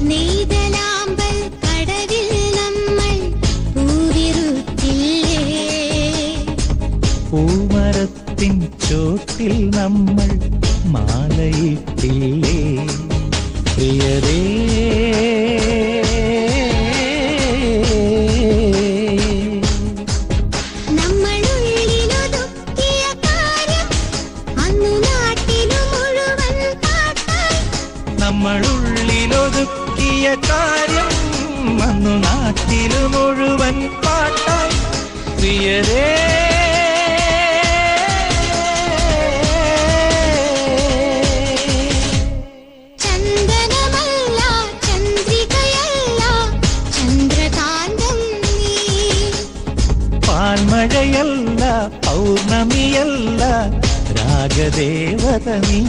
നെയ്തലാമ്പൽ കടവിൽ നമ്മൾ പൂവിറുത്തില്ലേ, പൂമരത്തിൻ ചോട്ടിൽ നമ്മൾ മാലയിട്ടില്ലേ പ്രിയരേ. നമ്മളുള്ളിലൊതുക്കിയ കാര്യം അന്നു നാട്ടിനു മുഴുവൻ പാട്ടായി, നമ്മളുള്ളിലൊതുക്കിയ കാര്യം അന്നു നാട്ടിലു മുഴുവൻ പാട്ടായി പ്രിയരേ. ചന്ദനമല്ല ചന്ദ്രികയല്ല ചന്ദ്രകാന്തം നീ, പാൽമഴയല്ല പൗർണമിയല്ല രാഗദേവത നീ.